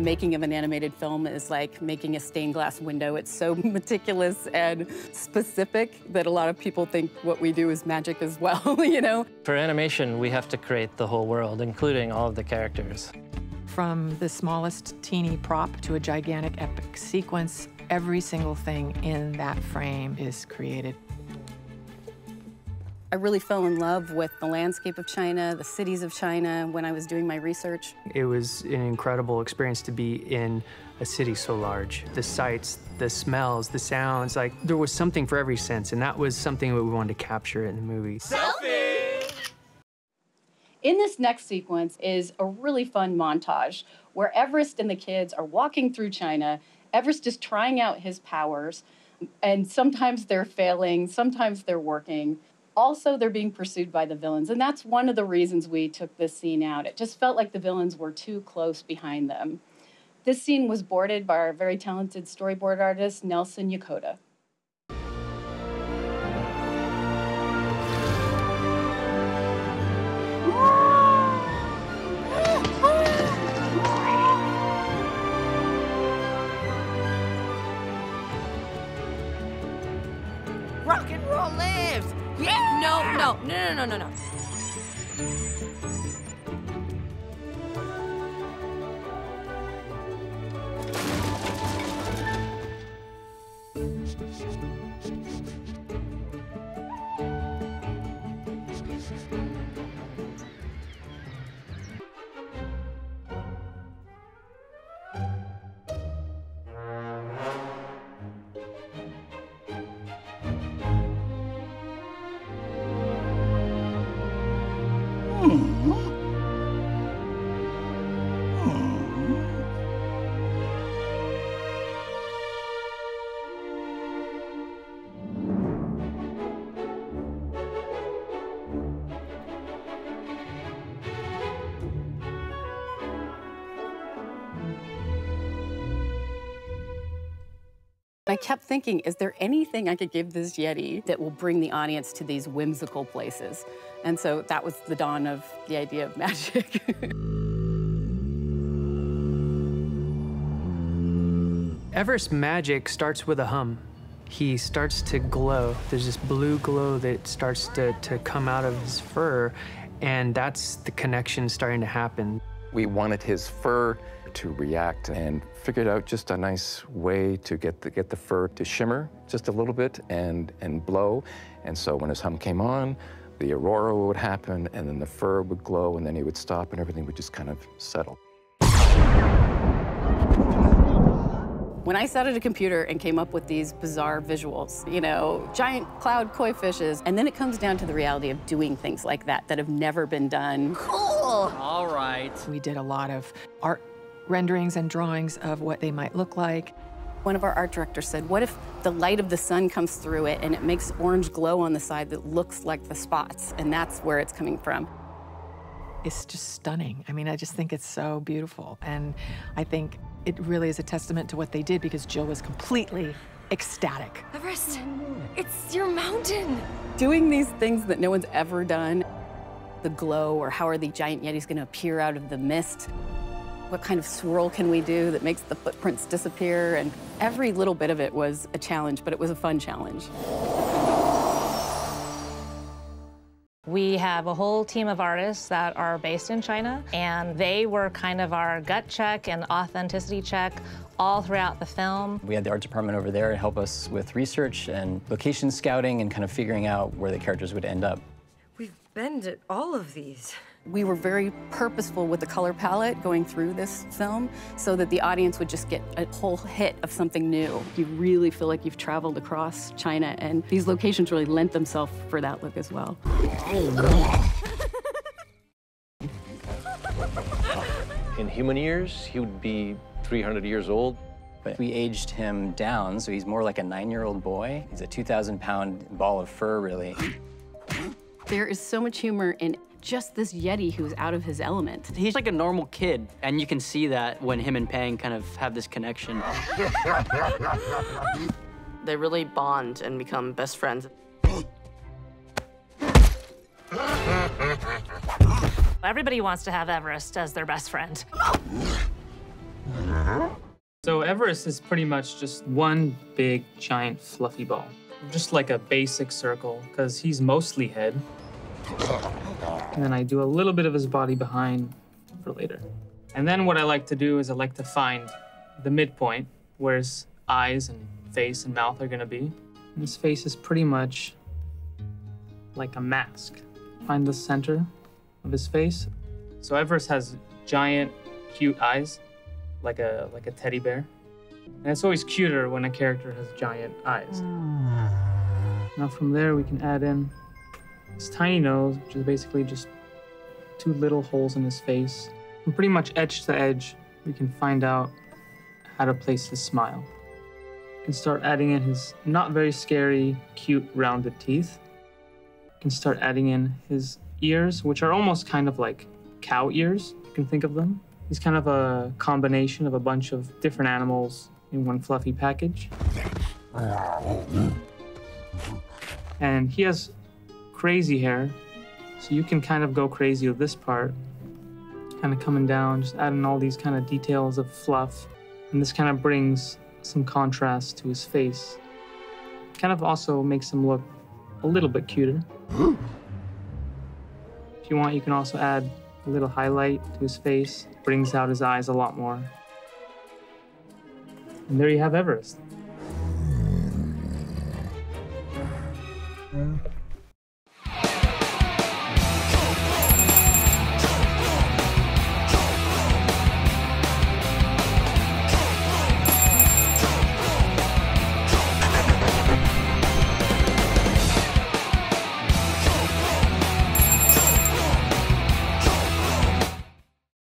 making of an animated film is like making a stained glass window. It's so meticulous and specific that a lot of people think what we do is magic as well, you know? For animation, we have to create the whole world, including all of the characters. From the smallest teeny prop to a gigantic epic sequence, every single thing in that frame is created. I really fell in love with the landscape of China, the cities of China, when I was doing my research. It was an incredible experience to be in a city so large. The sights, the smells, the sounds, like there was something for every sense, and that was something that we wanted to capture in the movie. Selfie! In this next sequence is a really fun montage where Everest and the kids are walking through China. Everest is trying out his powers, and sometimes they're failing, sometimes they're working. Also, they're being pursued by the villains, and that's one of the reasons we took this scene out. It just felt like the villains were too close behind them. This scene was boarded by our very talented storyboard artist, Nelson Yokota. Rock and roll lives! Yeah! No. I kept thinking, is there anything I could give this Yeti that will bring the audience to these whimsical places? And so that was the dawn of the idea of magic. Everest's magic starts with a hum. He starts to glow. There's this blue glow that starts to come out of his fur, and that's the connection starting to happen. We wanted his fur to react and figured out just a nice way to get the fur to shimmer just a little bit and blow. And so when his hum came on, the aurora would happen, and then the fur would glow, and then he would stop, and everything would just kind of settle. When I sat at a computer and came up with these bizarre visuals, you know, giant cloud koi fishes, and then it comes down to the reality of doing things like that that have never been done. Cool! All right. We did a lot of art renderings and drawings of what they might look like. One of our art directors said, what if the light of the sun comes through it and it makes orange glow on the side that looks like the spots, and that's where it's coming from. It's just stunning. I mean, I just think it's so beautiful. And I think it really is a testament to what they did, because Jill was completely ecstatic. Everest, it's your mountain. Doing these things that no one's ever done, the glow, or how are the giant Yetis gonna appear out of the mist? What kind of swirl can we do that makes the footprints disappear? And every little bit of it was a challenge, but it was a fun challenge. We have a whole team of artists that are based in China, and they were kind of our gut check and authenticity check all throughout the film. We had the art department over there to help us with research and location scouting and kind of figuring out where the characters would end up. We've been to all of these. We were very purposeful with the color palette going through this film so that the audience would just get a whole hit of something new. You really feel like you've traveled across China, and these locations really lent themselves for that look as well. In human years, he would be 300 years old. But we aged him down, so he's more like a 9-year-old boy. He's a 2,000-pound ball of fur, really. There is so much humor in just this Yeti who's out of his element. He's like a normal kid, and you can see that when him and Pang kind of have this connection. They really bond and become best friends. Everybody wants to have Everest as their best friend. So Everest is pretty much just one big, giant, fluffy ball. Just like a basic circle, because he's mostly head. And then I do a little bit of his body behind for later. And then what I like to do is I like to find the midpoint, where his eyes and face and mouth are gonna be. And his face is pretty much like a mask. Find the center of his face. So Everest has giant, cute eyes, like a teddy bear. And it's always cuter when a character has giant eyes. Now from there we can add in his tiny nose, which is basically just 2 little holes in his face. And pretty much edge to edge, we can find out how to place his smile. We can start adding in his not very scary, cute, rounded teeth. We can start adding in his ears, which are almost kind of like cow ears, you can think of them. He's kind of a combination of a bunch of different animals in one fluffy package. And he has crazy hair, so you can kind of go crazy with this part. Kind of coming down, just adding all these kind of details of fluff. And this kind of brings some contrast to his face. Kind of also makes him look a little bit cuter. If you want, you can also add a little highlight to his face. Brings out his eyes a lot more. And there you have Everest.